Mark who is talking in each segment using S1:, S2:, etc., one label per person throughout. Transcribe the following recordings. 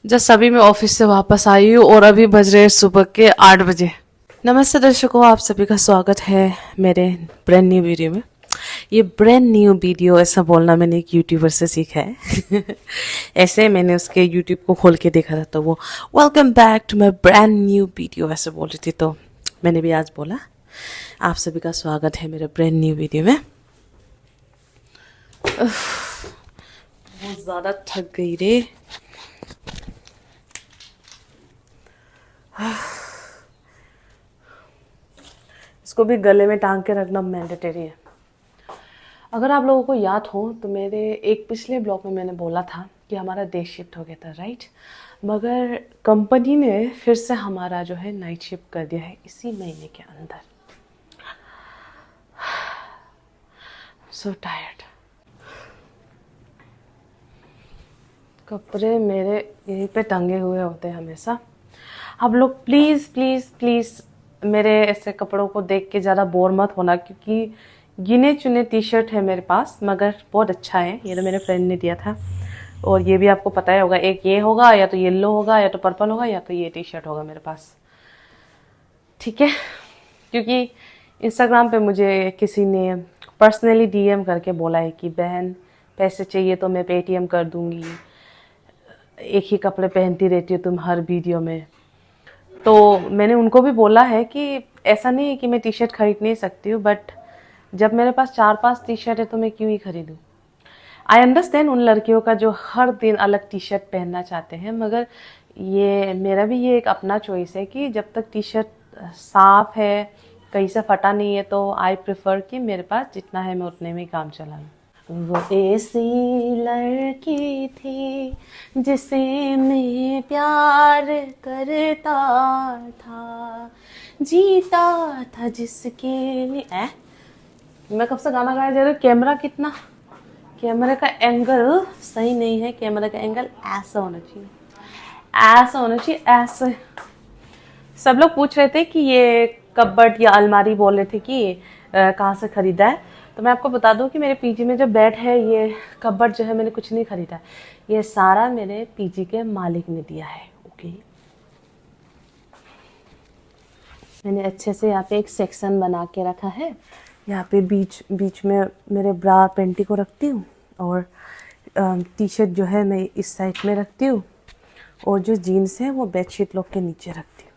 S1: Just अभी मैं office से वापस आई हूँ और अभी बज रहे हैं सुबह के 8 बजे। नमस्ते दर्शकों, आप सभी का स्वागत है मेरे ब्रांड न्यू वीडियो में। ये ब्रांड न्यू वीडियो ऐसा बोलना मैंने एक यूट्यूबर से सीखा है। ऐसे मैंने उसके यूट्यूब को खोल के देखा था तो वो welcome back to my brand new video ऐसे बोल रही थी, तो मैंने भी आज बोला आप सभी का स्वागत है मेरे ब्रांड न्यू वीडियो में। बहुत ज़्यादा थक गई रे। इसको भी गले में टांग के रखना मैंडेटरी है। अगर आप लोगों को याद हो तो मेरे एक पिछले ब्लॉग में मैंने बोला था कि हमारा डे शिफ्ट हो गया था, राइट। मगर कंपनी ने फिर से हमारा जो है नाइट शिफ्ट कर दिया है इसी महीने के अंदर। So tired. कपड़े मेरे यहीं पे टंगे हुए होते हैं हमेशा। आप लोग प्लीज़ प्लीज़ प्लीज़ मेरे ऐसे कपड़ों को देख के ज़्यादा बोर मत होना, क्योंकि गिने चुने टी शर्ट है मेरे पास, मगर बहुत अच्छा है। ये तो मेरे फ्रेंड ने दिया था और ये भी आपको पता ही होगा, एक ये होगा या तो येलो होगा या तो पर्पल होगा या तो ये टी शर्ट होगा मेरे पास, ठीक है। क्योंकि इंस्टाग्राम पे मुझे किसी ने पर्सनली डीएम करके बोला है कि बहन पैसे चाहिए तो मैं पेटीएम कर दूंगी, एक ही कपड़े पहनती रहती हो तुम हर वीडियो में। तो मैंने उनको भी बोला है कि ऐसा नहीं है कि मैं टी शर्ट खरीद नहीं सकती हूँ, बट जब मेरे पास 4-5 टी शर्ट है तो मैं क्यों ही खरीदूँ। आई अंडरस्टैंड उन लड़कियों का जो हर दिन अलग टी शर्ट पहनना चाहते हैं, मगर ये मेरा भी ये एक अपना चॉइस है कि जब तक टी शर्ट साफ है, कहीं से फटा नहीं है, तो आई प्रेफर कि मेरे पास जितना है मैं उतने में ही काम चला लूँ। वो ऐसी लड़की थी जिसे मैं प्यार करता था, जीता था जिसके लिए। मैं कब से गाना गाया जा रहा हूँ। कैमरे का एंगल सही नहीं है। कैमरे का एंगल ऐसा होना चाहिए, ऐसा होना चाहिए, ऐसे। सब लोग पूछ रहे थे कि ये कबर्ड या अलमारी बोल रहे थे कि कहाँ से खरीदा है। तो मैं आपको बता दूं कि मेरे पीजी में जो बेड है, ये कबर्ड जो है मैंने कुछ नहीं खरीदा, ये सारा मेरे पीजी के मालिक ने दिया है। ओके, मैंने अच्छे से यहाँ पे एक सेक्शन बना के रखा है। यहाँ पे बीच बीच में मेरे ब्रा पेंटी को रखती हूँ और टी शर्ट जो है मैं इस साइड में रखती हूँ, और जो जीन्स है वो बेडशीट लोग के नीचे रखती हूँ।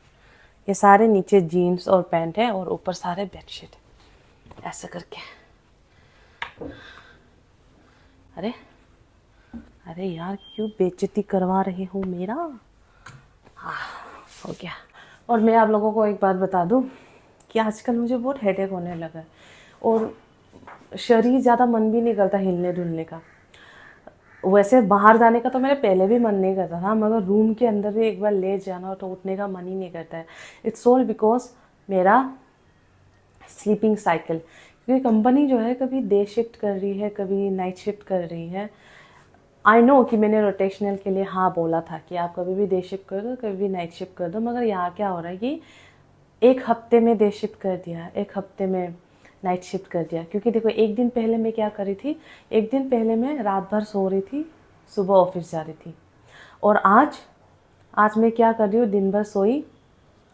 S1: ये सारे नीचे जीन्स और पैंट है और ऊपर सारे बेडशीट, ऐसा करके। अरे अरे यार, क्यों बेइज्जती करवा रहे हो मेरा। हाँ, हो गया। और मैं आप लोगों को एक बात बता दूं कि आजकल मुझे बहुत हेडेक होने लगा है और शरीर ज़्यादा मन भी नहीं करता हिलने डुलने का। वैसे बाहर जाने का तो मेरे पहले भी मन नहीं करता था, मगर रूम के अंदर भी एक बार लेट जाना तो उठने का मन ही नहीं करता है। इट्स ऑल बिकॉज मेरा स्लीपिंग साइकिल, क्योंकि कंपनी जो है कभी डे शिफ्ट कर रही है, कभी नाइट शिफ्ट कर रही है। आई नो कि मैंने रोटेशनल के लिए हाँ बोला था कि आप कभी भी डे शिफ्ट कर दो, कभी भी नाइट शिफ्ट कर दो, मगर यहाँ क्या हो रहा है कि एक हफ्ते में डे शिफ्ट कर दिया, एक हफ्ते में नाइट शिफ्ट कर दिया। क्योंकि देखो, एक दिन पहले मैं क्या करी थी, एक दिन पहले मैं रात भर सो रही थी, सुबह ऑफिस जा रही थी। और आज मैं क्या कर रही हूँ, दिन भर सोई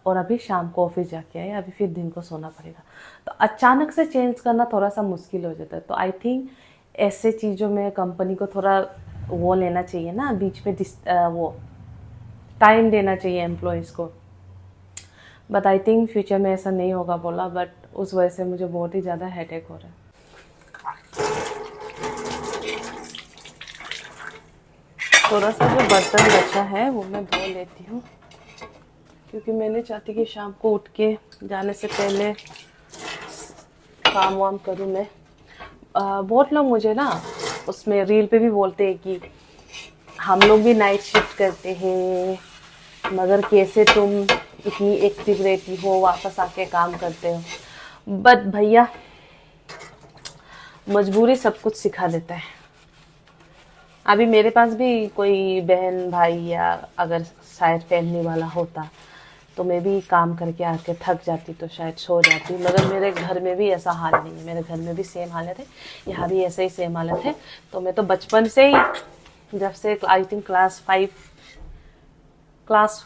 S1: और अभी शाम को ऑफिस जाके आई, अभी फिर दिन को सोना पड़ेगा। तो अचानक से चेंज करना थोड़ा सा मुश्किल हो जाता है। तो आई थिंक ऐसे चीज़ों में कंपनी को थोड़ा वो लेना चाहिए ना, बीच में वो टाइम देना चाहिए एम्प्लॉयज़ को। बट आई थिंक फ्यूचर में ऐसा नहीं होगा बोला, बट उस वजह से मुझे बहुत ही ज़्यादा हेडेक हो रहा है। थोड़ा सा जो बर्तन बचा है वो मैं धो लेती हूँ, क्योंकि मैं नहीं चाहती कि शाम को उठ के जाने से पहले काम वाम करूँ मैं। बहुत लोग मुझे ना उसमें रील पे भी बोलते हैं कि हम लोग भी नाइट शिफ्ट करते हैं, मगर कैसे तुम इतनी एक्टिव रहती हो, वापस आके काम करते हो। बट भैया, मजबूरी सब कुछ सिखा देता है। अभी मेरे पास भी कोई बहन भाई या अगर शायद फैमिली वाला होता तो मैं भी काम करके आके थक जाती तो शायद सो जाती, मगर मेरे घर में भी ऐसा हाल नहीं है। मेरे घर में भी सेम हालत है, यहाँ भी ऐसे ही सेम हालत है। तो मैं तो बचपन से ही, जब से आई थिंक क्लास 5 क्लास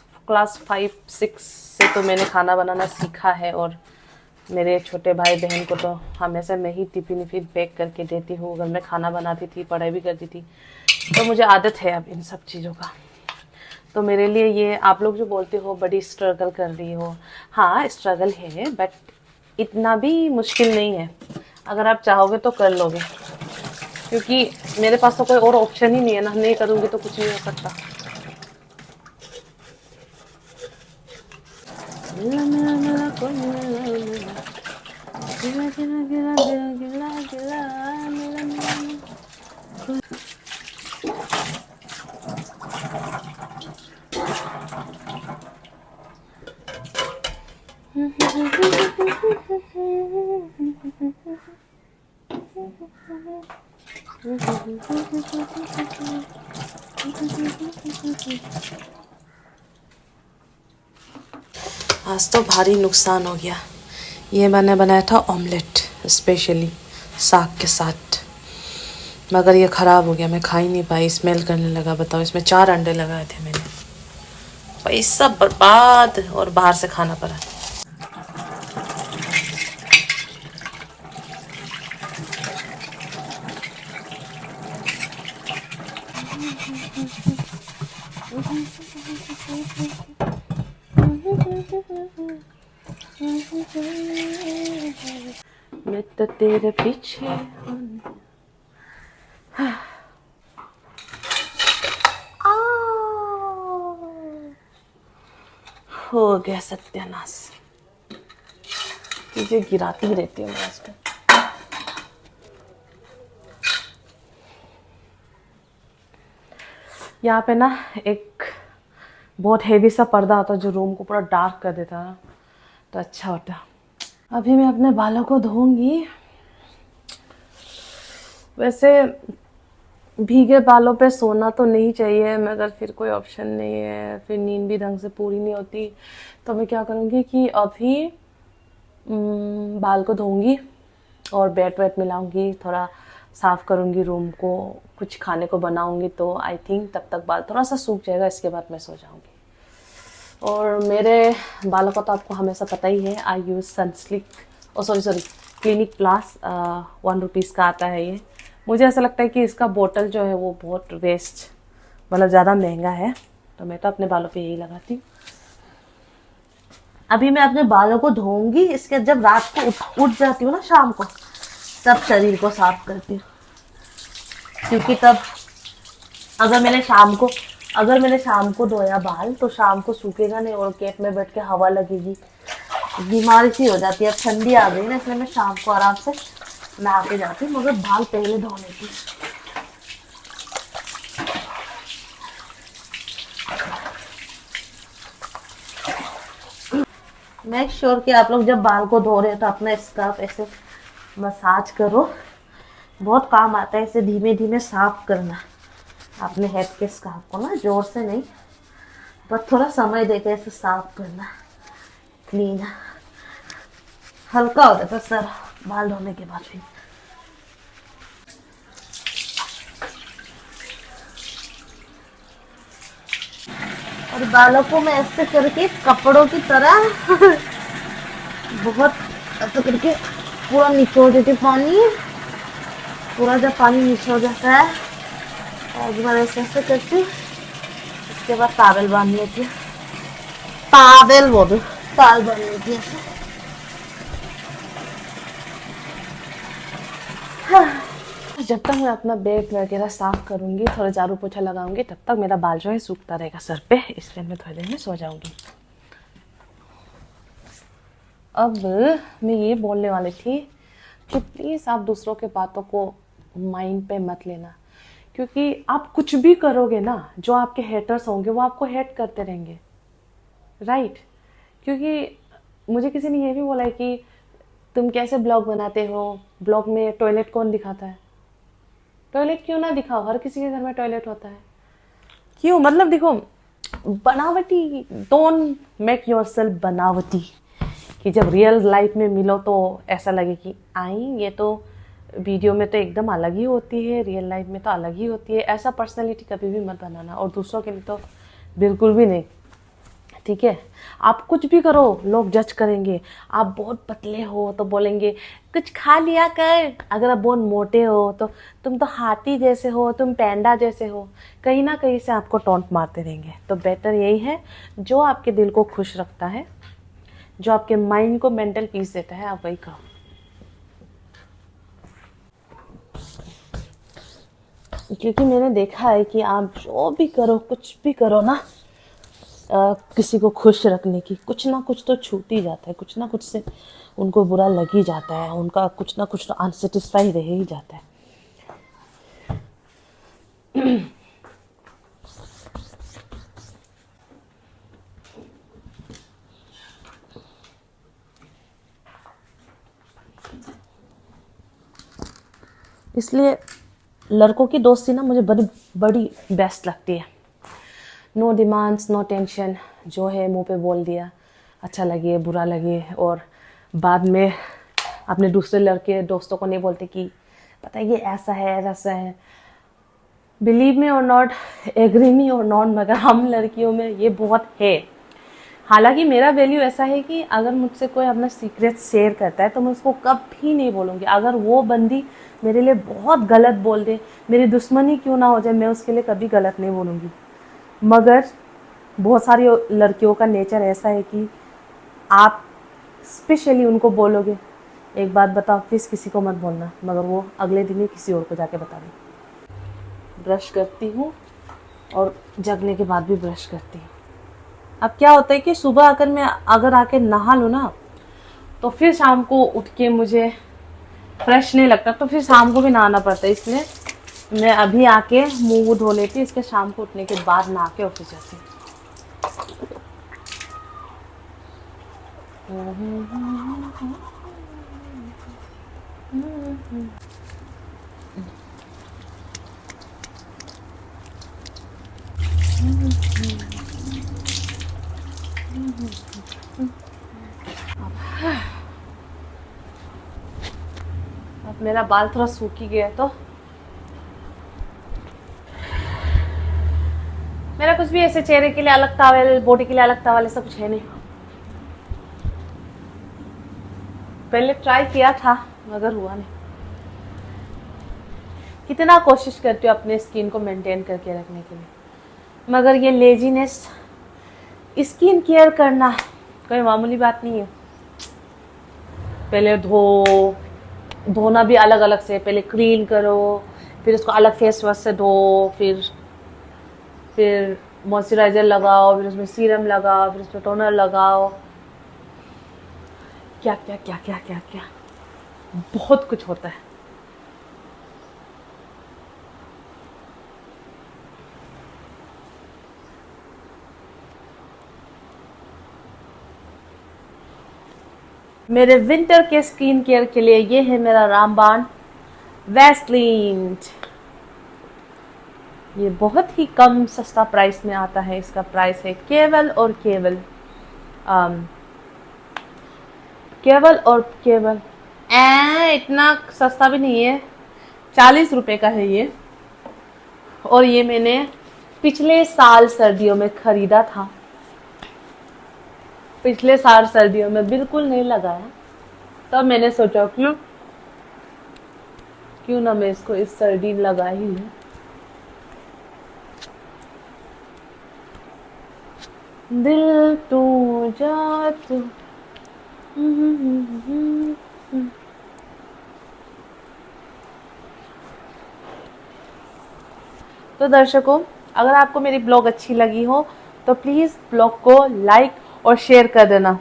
S1: 5-6 से तो मैंने खाना बनाना सीखा है, और मेरे छोटे भाई बहन को तो हमेशा मैं ही टिफिन पैक करके देती हूँ। अगर मैं खाना बनाती थी, पढ़ाई भी करती थी, तो मुझे आदत है अब इन सब चीज़ों का। तो मेरे लिए ये, आप लोग जो बोलते हो बड़ी स्ट्रगल कर रही हो, हाँ स्ट्रगल है, बट इतना भी मुश्किल नहीं है। अगर आप चाहोगे तो कर लोगे, क्योंकि मेरे पास तो कोई और ऑप्शन ही नहीं है ना। नहीं करूँगी तो कुछ नहीं हो सकता। गिला मिला मिला कोई मिला मिला, गिला गिला गिला गिला गिला गिला मिला मिला। आज तो भारी नुकसान हो गया। ये मैंने बनाया था ऑमलेट स्पेशली साग के साथ, मगर ये ख़राब हो गया। मैं खा ही नहीं पाई, स्मेल करने लगा। बताओ, इसमें 4 अंडे लगाए थे मैंने, पैसा बर्बाद, और बाहर से खाना पड़ा। मैं तो तेरे पीछे हो गया सत्यानाश। चीजें गिराती ही रहती हूँ आजकल। यहाँ पे ना एक बहुत हेवी सा पर्दा आता जो रूम को पूरा डार्क कर देता ना, तो अच्छा होता। अभी मैं अपने बालों को धोऊंगी। वैसे भीगे बालों पे सोना तो नहीं चाहिए, मगर फिर कोई ऑप्शन नहीं है, फिर नींद भी ढंग से पूरी नहीं होती। तो मैं क्या करूँगी कि अभी बाल को धोऊंगी और बेड वेड मिलाऊंगी, थोड़ा साफ़ करूँगी रूम को, कुछ खाने को बनाऊंगी, तो आई थिंक तब तक बाल थोड़ा सा सूख जाएगा। इसके बाद मैं सो जाऊँगी। और मेरे बालों का तो आपको हमेशा पता ही है, I use Sunsilk, sorry Clinic plus 1 rupees का आता है ये। मुझे ऐसा लगता है कि इसका बोतल जो है वो बहुत वेस्ट, मतलब ज़्यादा महंगा है, तो मैं तो अपने बालों पे यही लगाती हूँ। अभी मैं अपने बालों को धोऊंगी, इसके जब रात को उठ जाती हूँ ना शाम को, तब शरीर को साफ करती हूँ, क्योंकि तब अगर मैंने शाम को धोया बाल तो शाम को सूखेगा नहीं, और कैप में बैठ के हवा लगेगी, बीमारी सी हो जाती है। अब ठंडी आ गई ना, इसलिए मैं शाम को आराम से नहा के जाती हूँ, मगर बाल पहले धो लेती हूँ। मेक श्योर कि आप लोग जब बाल को धो रहे हो तो अपना स्कार्फ ऐसे मसाज करो, बहुत काम आता है इसे धीमे धीमे साफ करना अपने हेड के स्कार्फ को ना, जोर से नहीं, बस थोड़ा समय देकर इसे साफ करना, क्लीन, हल्का हो जाता सर बाल धोने के बाद। फिर और बालों को मैं ऐसे करके कपड़ों की तरह बहुत ऐसे करके पूरा निचोड़ देती, पानी पूरा जब पानी निचोड़ जाता है और एक बार ऐसे ऐसे करती, उसके बाद टावल बांध लेती है, टावल बांध लेती है। जब तक मैं अपना बेड वगैरह साफ करूंगी, थोड़ा झाड़ू पोछा लगाऊंगी, तब तक मेरा बाल जो है सूखता रहेगा सर पे, इसलिए मैं थोड़ी देर में सो जाऊंगी। अब मैं ये बोलने वाली थी कि प्लीज़ आप दूसरों के बातों को माइंड पे मत लेना, क्योंकि आप कुछ भी करोगे ना, जो आपके हेटर्स होंगे वो आपको हेट करते रहेंगे, राइट। क्योंकि मुझे किसी ने ये भी बोला है कि तुम कैसे ब्लॉग बनाते हो, ब्लॉग में टॉयलेट कौन दिखाता है। टॉयलेट क्यों ना दिखाओ, हर किसी के घर में टॉयलेट होता है, क्यों, मतलब देखो, बनावटी, डोंट मेक योरसेल्फ बनावटी, कि जब रियल लाइफ में मिलो तो ऐसा लगे कि आई ये तो वीडियो में तो एकदम अलग ही होती है, रियल लाइफ में तो अलग ही होती है। ऐसा पर्सनैलिटी कभी भी मत बनाना, और दूसरों के लिए तो बिल्कुल भी नहीं। ठीक है। आप कुछ भी करो लोग जज करेंगे। आप बहुत पतले हो तो बोलेंगे कुछ खा लिया कर, अगर आप बहुत मोटे हो तो तुम तो हाथी जैसे हो, तुम पैंडा जैसे हो, कहीं ना कहीं से आपको टॉन्ट मारते रहेंगे। तो बेटर यही है जो आपके दिल को खुश रखता है, जो आपके माइंड को मेंटल पीस देता है, आप वही करो। क्योंकि मैंने देखा है कि आप जो भी करो, कुछ भी करो ना, किसी को खुश रखने की कुछ ना कुछ तो छूट ही जाता है, कुछ ना कुछ से उनको बुरा लग ही जाता है, उनका कुछ ना कुछ तो अनसेटिस्फाई रह ही जाता है। इसलिए लड़कों की दोस्ती ना मुझे बड़ी बड़ी बेस्ट लगती है। नो डिमांड्स, नो टेंशन, जो है मुंह पे बोल दिया, अच्छा लगे बुरा लगे, और बाद में अपने दूसरे लड़के दोस्तों को नहीं बोलते कि पता है ये ऐसा है ऐसा है। बिलीव मी और नॉट, एग्री मी और नॉट, मगर हम लड़कियों में ये बहुत है। हालांकि मेरा वैल्यू ऐसा है कि अगर मुझसे कोई अपना सीक्रेट शेयर करता है तो मैं उसको कभी नहीं बोलूँगी। अगर वो बंदी मेरे लिए बहुत गलत बोल दे, मेरी दुश्मनी क्यों ना हो जाए, मैं उसके लिए कभी गलत नहीं बोलूँगी। मगर बहुत सारी लड़कियों का नेचर ऐसा है कि आप स्पेशली उनको बोलोगे एक बात बताओ प्लीज़ किसी को मत बोलना, मगर वो अगले दिन ही किसी और को जाके बता दें। ब्रश करती हूँ और जगने के बाद भी ब्रश करती हूँ। अब क्या होता है कि सुबह अगर आके नहा लूँ ना, तो फिर शाम को उठ के मुझे फ्रेश नहीं लगता, तो फिर शाम को भी नहाना पड़ता है। इसलिए मैं अभी आके मुंह धो लेती हूँ, इसके शाम को उठने के बाद नहा के ऑफिस जाती हूँ। अब मेरा बाल थोड़ा सूख ही गया है, तो मेरा कुछ भी ऐसे चेहरे के लिए अलग टॉवल, बॉडी के लिए अलग टॉवल ऐसा कुछ है नहीं। पहले ट्राई किया था मगर हुआ नहीं। कितना कोशिश करती हूँ अपने स्किन को मेंटेन करके रखने के लिए, मगर ये लेजीनेस, स्किन केयर करना कोई मामूली बात नहीं है। पहले धोना भी अलग अलग से, पहले क्लीन करो, फिर उसको अलग फेस वॉश से धो, फिर मॉइस्चराइजर लगाओ, फिर उसमें सीरम लगाओ, फिर उसमें टोनर लगाओ, क्या क्या क्या क्या क्या क्या बहुत कुछ होता है। मेरे विंटर के स्किन केयर के लिए ये है मेरा रामबाण वैसलीन। ये बहुत ही कम सस्ता प्राइस में आता है। इसका प्राइस है केवल और केवल इतना सस्ता भी नहीं है, 40 रुपए का है ये। और ये मैंने पिछले साल सर्दियों में खरीदा था। पिछले साल सर्दियों में बिल्कुल नहीं लगाया, तब मैंने सोचा क्यों ना मैं इसको इस सर्दी लगा ही लूं। दिल तू जा तू। तो दर्शकों, अगर आपको मेरी ब्लॉग अच्छी लगी हो तो प्लीज़ ब्लॉग को लाइक और शेयर कर देना।